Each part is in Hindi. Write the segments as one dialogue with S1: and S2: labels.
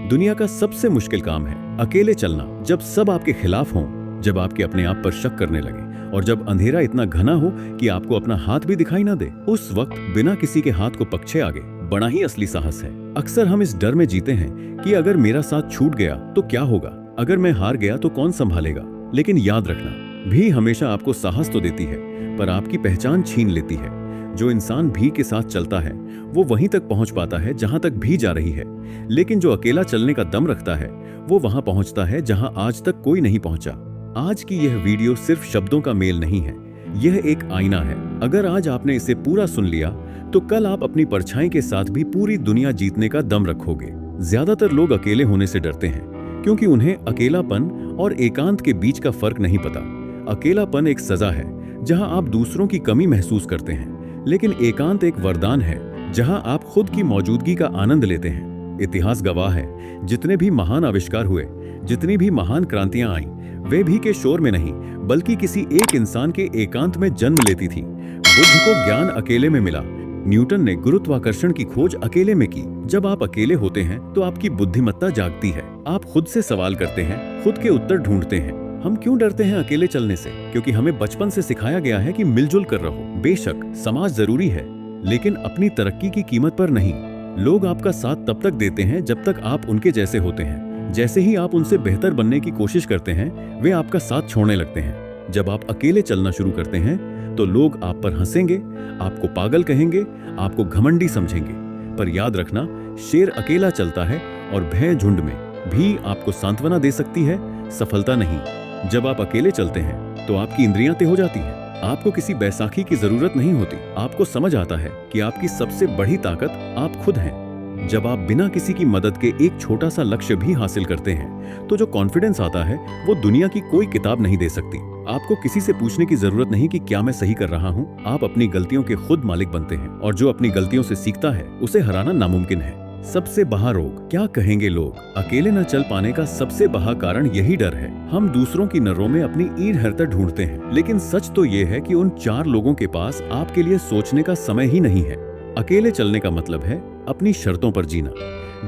S1: दुनिया का सबसे मुश्किल काम है अकेले चलना। जब सब आपके खिलाफ हों, जब आपके अपने आप पर शक करने लगे और जब अंधेरा इतना घना हो कि आपको अपना हाथ भी दिखाई ना दे, उस वक्त बिना किसी के हाथ को पक्षे आगे बड़ा ही असली साहस है। अक्सर हम इस डर में जीते हैं कि अगर मेरा साथ छूट गया तो क्या होगा, अगर मैं हार गया तो कौन संभालेगा। लेकिन याद रखना, भी हमेशा आपको साहस तो देती है पर आपकी पहचान छीन लेती है। जो इंसान भी के साथ चलता है वो वहीं तक पहुंच पाता है जहां तक भी जा रही है, लेकिन जो अकेला चलने का दम रखता है वो वहां पहुंचता है जहां आज तक कोई नहीं पहुंचा। आज की यह वीडियो सिर्फ शब्दों का मेल नहीं है, यह एक आईना है। अगर आज आपने इसे पूरा सुन लिया तो कल आप अपनी परछाई के साथ भी पूरी दुनिया जीतने का दम रखोगे। ज्यादातर लोग अकेले होने से डरते हैं क्योंकि उन्हें अकेलापन और एकांत के बीच का फर्क नहीं पता। अकेलापन एक सजा है जहां आप दूसरों की कमी महसूस करते हैं, लेकिन एकांत एक वरदान है जहां आप खुद की मौजूदगी का आनंद लेते हैं। इतिहास गवाह है, जितने भी महान आविष्कार हुए, जितनी भी महान क्रांतियां आईं, वे भी के शोर में नहीं बल्कि किसी एक इंसान के एकांत में जन्म लेती थी। बुद्ध को ज्ञान अकेले में मिला, न्यूटन ने गुरुत्वाकर्षण की खोज अकेले में की। जब आप अकेले होते हैं तो आपकी बुद्धिमत्ता जागती है। आप खुद से सवाल करते हैं, खुद के उत्तर ढूंढते हैं। हम क्यों डरते हैं अकेले चलने से? क्योंकि हमें बचपन से सिखाया गया है कि मिलजुल कर रहो। बेशक समाज जरूरी है, लेकिन अपनी तरक्की की कीमत पर नहीं। लोग आपका साथ तब तक देते हैं जब तक आप उनके जैसे होते हैं। जैसे ही आप उनसे बेहतर बनने की कोशिश करते हैं, वे आपका साथ छोड़ने लगते हैं। जब आप अकेले चलना शुरू करते हैं तो लोग आप पर हंसेंगे, आपको पागल कहेंगे, आपको घमंडी समझेंगे। पर याद रखना, शेर अकेला चलता है और भय झुंड में भी आपको सांत्वना दे सकती है, सफलता नहीं। जब आप अकेले चलते हैं तो आपकी इंद्रियां तय हो जाती हैं। आपको किसी बैसाखी की जरूरत नहीं होती। आपको समझ आता है कि आपकी सबसे बड़ी ताकत आप खुद हैं। जब आप बिना किसी की मदद के एक छोटा सा लक्ष्य भी हासिल करते हैं तो जो कॉन्फिडेंस आता है वो दुनिया की कोई किताब नहीं दे सकती। आपको किसी से पूछने की जरूरत नहीं कि क्या मैं सही कर रहा हूँ। आप अपनी गलतियों के खुद मालिक बनते हैं और जो अपनी गलतियों से सीखता है उसे हराना नामुमकिन है। सबसे बड़ा रोग, क्या कहेंगे लोग? अकेले न चल पाने का सबसे बड़ा कारण यही डर है। हम दूसरों की नजरों में अपनी ईंट हरता ढूंढते हैं, लेकिन सच तो ये है कि उन 4 लोगों के पास आपके लिए सोचने का समय ही नहीं है। अकेले चलने का मतलब है अपनी शर्तों पर जीना।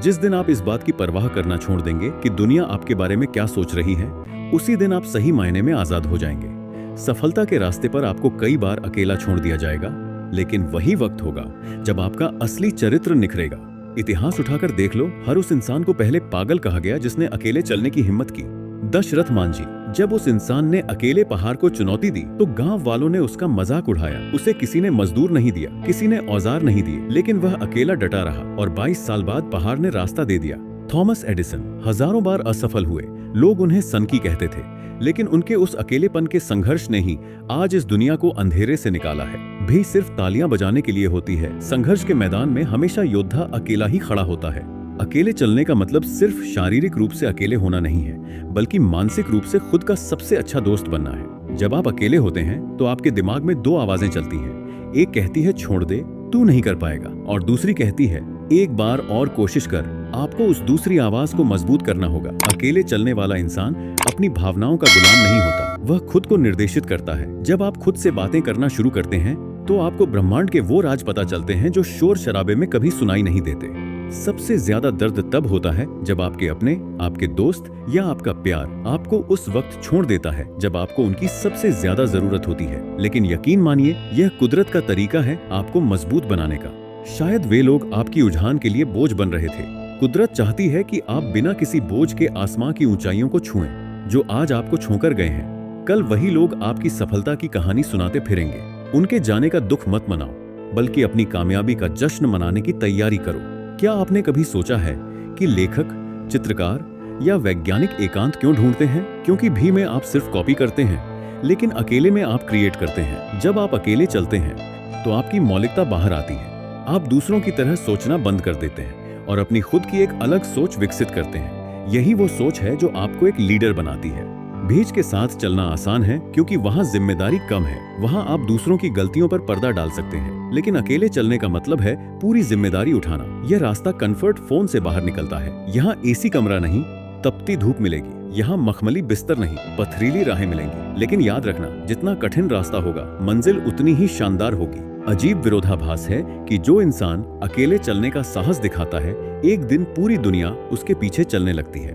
S1: जिस दिन आप इस बात की परवाह करना छोड़ देंगे कि दुनिया आपके बारे में क्या सोच रही है, उसी दिन आप सही मायने में आजाद हो जाएंगे। सफलता के रास्ते पर आपको कई बार अकेला छोड़ दिया जाएगा, लेकिन वही वक्त होगा जब आपका असली चरित्र निखरेगा। इतिहास उठाकर देख लो, हर उस इंसान को पहले पागल कहा गया जिसने अकेले चलने की हिम्मत की। दशरथ मांझी, जब उस इंसान ने अकेले पहाड़ को चुनौती दी तो गांव वालों ने उसका मजाक उड़ाया। उसे किसी ने मजदूर नहीं दिया, किसी ने औजार नहीं दिए, लेकिन वह अकेला डटा रहा और 22 साल बाद पहाड़ ने रास्ता दे दिया। थॉमस एडिसन हजारों बार असफल हुए, लोग उन्हें सनकी कहते थे, लेकिन उनके उस अकेलेपन के संघर्ष ने ही आज इस दुनिया को अंधेरे से निकाला है। भी सिर्फ तालियां बजाने के लिए होती है। संघर्ष के मैदान में हमेशा योद्धा अकेला ही खड़ा होता है। अकेले चलने का मतलब सिर्फ शारीरिक रूप से अकेले होना नहीं है, बल्कि मानसिक रूप से खुद का सबसे अच्छा दोस्त बनना है। जब आप अकेले होते हैं तो आपके दिमाग में 2 आवाजें चलती हैं। एक कहती है छोड़ दे, तू नहीं कर पाएगा, और दूसरी कहती है एक बार और कोशिश कर। आपको उस दूसरी आवाज को मजबूत करना होगा। अकेले चलने वाला इंसान अपनी भावनाओं का गुलाम नहीं होता, वह खुद को निर्देशित करता है। जब आप खुद से बातें करना शुरू करते हैं तो आपको ब्रह्मांड के वो राज पता चलते हैं जो शोर शराबे में कभी सुनाई नहीं देते। सबसे ज्यादा दर्द तब होता है जब आपके अपने, आपके दोस्त या आपका प्यार आपको उस वक्त छोड़ देता है जब आपको उनकी सबसे ज्यादा जरूरत होती है। लेकिन यकीन मानिए, यह कुदरत का तरीका है आपको मजबूत बनाने का। शायद वे लोग आपकी उलझन के लिए बोझ बन रहे थे। कुदरत चाहती है कि आप बिना किसी बोझ के आसमां की ऊंचाइयों को छुएं। जो आज आपको छोकर गए हैं, कल वही लोग आपकी सफलता की कहानी सुनाते फिरेंगे। उनके जाने का दुख मत मनाओ, बल्कि अपनी कामयाबी का जश्न मनाने की तैयारी करो। क्या आपने कभी सोचा है कि लेखक, चित्रकार या वैज्ञानिक एकांत क्यों ढूंढते हैं? क्योंकि भी में आप सिर्फ कॉपी करते हैं, लेकिन अकेले में आप क्रिएट करते हैं। जब आप अकेले चलते हैं तो आपकी मौलिकता बाहर आती है। आप दूसरों की तरह सोचना बंद कर देते हैं और अपनी खुद की एक अलग सोच विकसित करते हैं। यही वो सोच है जो आपको एक लीडर बनाती है। भीड़ के साथ चलना आसान है क्योंकि वहाँ जिम्मेदारी कम है। वहाँ आप दूसरों की गलतियों पर पर्दा डाल सकते हैं, लेकिन अकेले चलने का मतलब है पूरी जिम्मेदारी उठाना। यह रास्ता कंफर्ट फोन से बाहर निकलता है। यहाँ एसी कमरा नहीं, तपती धूप मिलेगी। यहाँ मखमली बिस्तर नहीं, पथरीली राहें मिलेंगी। लेकिन याद रखना, जितना कठिन रास्ता होगा, मंजिल उतनी ही शानदार होगी। अजीब विरोधाभास है कि जो इंसान अकेले चलने का साहस दिखाता है, एक दिन पूरी दुनिया उसके पीछे चलने लगती है।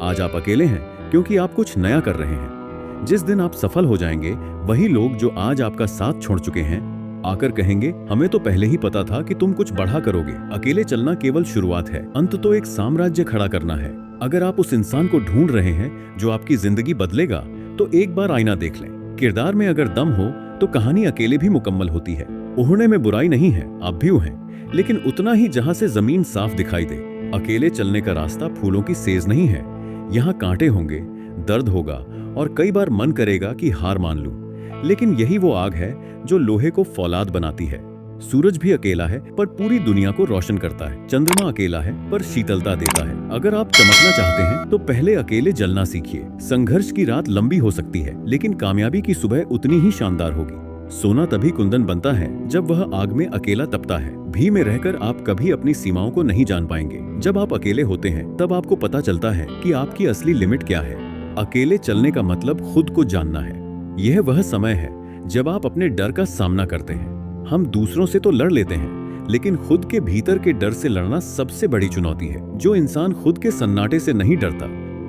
S1: आज आप अकेले हैं क्योंकि आप कुछ नया कर रहे हैं। जिस दिन आप सफल हो जाएंगे, वही लोग जो आज आपका साथ छोड़ चुके हैं आकर कहेंगे, हमें तो पहले ही पता था कि तुम कुछ बड़ा करोगे। अकेले चलना केवल शुरुआत है, अंत तो एक साम्राज्य खड़ा करना है। अगर आप उस इंसान को ढूंढ रहे हैं जो आपकी जिंदगी बदलेगा, तो एक बार आईना देख लें। किरदार में अगर दम हो तो कहानी अकेले भी मुकम्मल होती है। उड़ने में बुराई नहीं है, आप भी उड़ें, लेकिन उतना ही जहां से जमीन साफ दिखाई दे। अकेले चलने का रास्ता फूलों की सेज नहीं है। यहाँ कांटे होंगे, दर्द होगा और कई बार मन करेगा कि हार मान लूं, लेकिन यही वो आग है जो लोहे को फौलाद बनाती है। सूरज भी अकेला है पर पूरी दुनिया को रोशन करता है। चंद्रमा अकेला है पर शीतलता देता है। अगर आप चमकना चाहते हैं तो पहले अकेले जलना सीखिए। संघर्ष की रात लंबी हो सकती है, लेकिन कामयाबी की सुबह उतनी ही शानदार होगी। सोना तभी कुंदन बनता है जब वह आग में अकेला तपता है। भी में रहकर आप कभी अपनी सीमाओं को नहीं जान पाएंगे। जब आप अकेले होते हैं तब आपको पता चलता है कि आपकी असली लिमिट क्या है। अकेले चलने का मतलब खुद को जानना है। यह वह समय है जब आप अपने डर का सामना करते हैं। हम दूसरों से तो लड़ लेते हैं, लेकिन खुद के भीतर के डर से लड़ना सबसे बड़ी चुनौती है। जो इंसान खुद के सन्नाटे से नहीं डरता,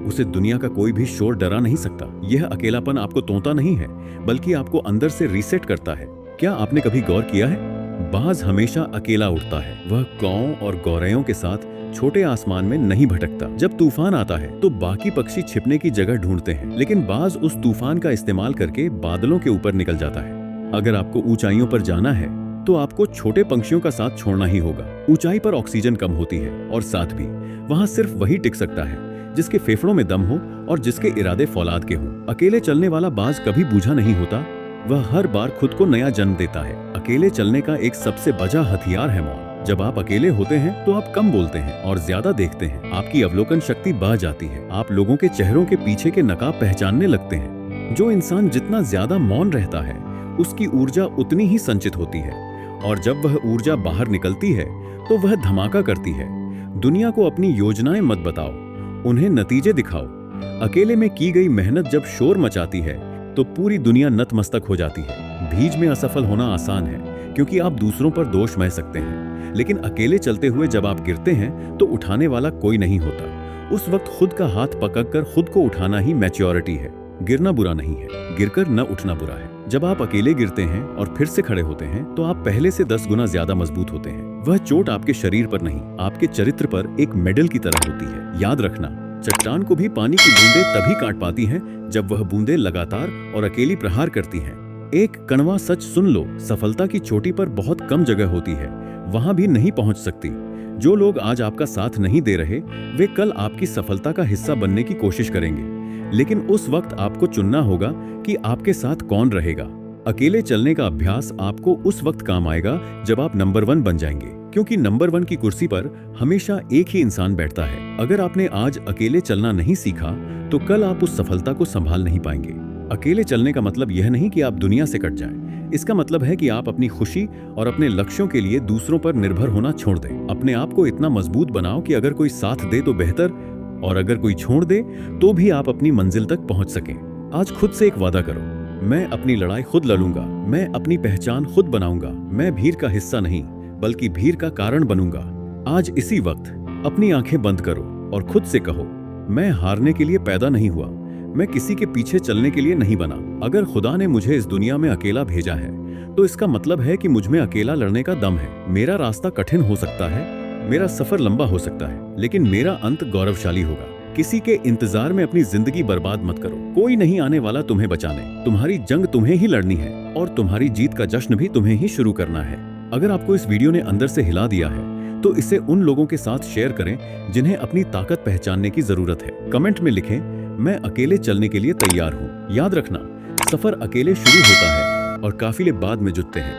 S1: उसे दुनिया का कोई भी शोर डरा नहीं सकता। यह अकेलापन आपको तोड़ता नहीं है, बल्कि आपको अंदर से रीसेट करता है। क्या आपने कभी गौर किया है, बाज हमेशा अकेला उड़ता है। वह कौओं और गौरैयों के साथ छोटे आसमान में नहीं भटकता। जब तूफान आता है तो बाकी पक्षी छिपने की जगह ढूंढते हैं, लेकिन बाज उस तूफान का इस्तेमाल करके बादलों के ऊपर निकल जाता है। अगर आपको ऊंचाइयों पर जाना है तो आपको छोटे पंछियों का साथ छोड़ना ही होगा। ऊंचाई पर ऑक्सीजन कम होती है और साथ भी वहां सिर्फ वही टिक सकता है जिसके फेफड़ों में दम हो और जिसके इरादे फौलाद के हों। अकेले चलने वाला बाज कभी बूझा नहीं होता, वह हर बार खुद को नया जन्म देता है। अकेले चलने का एक सबसे बड़ा हथियार है मौन। जब आप अकेले होते हैं तो आप कम बोलते हैं और ज्यादा देखते हैं। आपकी अवलोकन शक्ति बढ़ जाती है। आप लोगों के चेहरों के पीछे के नकाब पहचानने लगते हैं। जो इंसान जितना ज्यादा मौन रहता है, उसकी ऊर्जा उतनी ही संचित होती है, और जब वह ऊर्जा बाहर निकलती है तो वह धमाका करती है। दुनिया को अपनी योजनाएं मत बताओ, उन्हें नतीजे दिखाओ। अकेले में की गई मेहनत जब शोर मचाती है तो पूरी दुनिया नतमस्तक हो जाती है। भीड़ में असफल होना आसान है क्योंकि आप दूसरों पर दोष मह सकते हैं, लेकिन अकेले चलते हुए जब आप गिरते हैं तो उठाने वाला कोई नहीं होता। उस वक्त खुद का हाथ पकड़कर खुद को उठाना ही मैच्योरिटी है। गिरना बुरा नहीं है, गिरकर न उठना बुरा है। जब आप अकेले गिरते हैं और फिर से खड़े होते हैं तो आप पहले से 10 गुना ज्यादा मजबूत होते हैं। वह चोट आपके शरीर पर नहीं, आपके चरित्र पर एक मेडल की तरह होती है। याद रखना, चट्टान को भी पानी की बूंदें तभी काट पाती हैं जब वह बूंदें लगातार और अकेली प्रहार करती हैं। एक कड़वा सच सुन लो, सफलता की चोटी पर बहुत कम जगह होती है, वहां भी नहीं पहुंच सकती। जो लोग आज आपका साथ नहीं दे रहे, वे कल आपकी सफलता का हिस्सा बनने की कोशिश करेंगे, लेकिन उस वक्त आपको चुनना होगा कि आपके साथ कौन रहेगा। अकेले चलने का अभ्यास आपको उस वक्त काम आएगा जब आप नंबर 1 बन जाएंगे, क्योंकि नंबर 1 की कुर्सी पर हमेशा एक ही इंसान बैठता है। अगर आपने आज अकेले चलना नहीं सीखा तो कल आप उस सफलता को संभाल नहीं पाएंगे। अकेले चलने का मतलब यह नहीं कि आप दुनिया से कट जाएं। इसका मतलब है कि आप अपनी खुशी और अपने लक्ष्यों के लिए दूसरों पर निर्भर होना छोड़ दें। अपने आप को इतना मजबूत बनाओ कि अगर कोई साथ दे तो बेहतर, और अगर कोई छोड़ दे तो भी आप अपनी मंजिल तक पहुंच सकें। आज खुद से एक वादा करो, मैं अपनी लड़ाई खुद लड़ूंगा, मैं अपनी पहचान खुद बनाऊंगा, मैं भीड़ का हिस्सा नहीं बल्कि भीड़ का कारण बनूंगा। आज इसी वक्त अपनी आंखें बंद करो और खुद से कहो, मैं हारने के लिए पैदा नहीं हुआ, मैं किसी के पीछे चलने के लिए नहीं बना। अगर खुदा ने मुझे इस दुनिया में अकेला भेजा है तो इसका मतलब है कि मुझ में अकेला लड़ने का दम है। मेरा रास्ता कठिन हो सकता है, मेरा सफर लंबा हो सकता है, लेकिन मेरा अंत गौरवशाली होगा। किसी के इंतजार में अपनी जिंदगी बर्बाद मत करो। कोई नहीं आने वाला तुम्हें बचाने। तुम्हारी जंग तुम्हें ही लड़नी है और तुम्हारी जीत का जश्न भी तुम्हें ही शुरू करना है। अगर आपको इस वीडियो ने अंदर से हिला दिया है तो इसे उन लोगों के साथ शेयर करें जिन्हें अपनी ताकत पहचानने की जरूरत है। कमेंट में लिखें, मैं अकेले चलने के लिए तैयार हूँ। याद रखना, सफर अकेले शुरू होता है और काफिले बाद में जुटते हैं।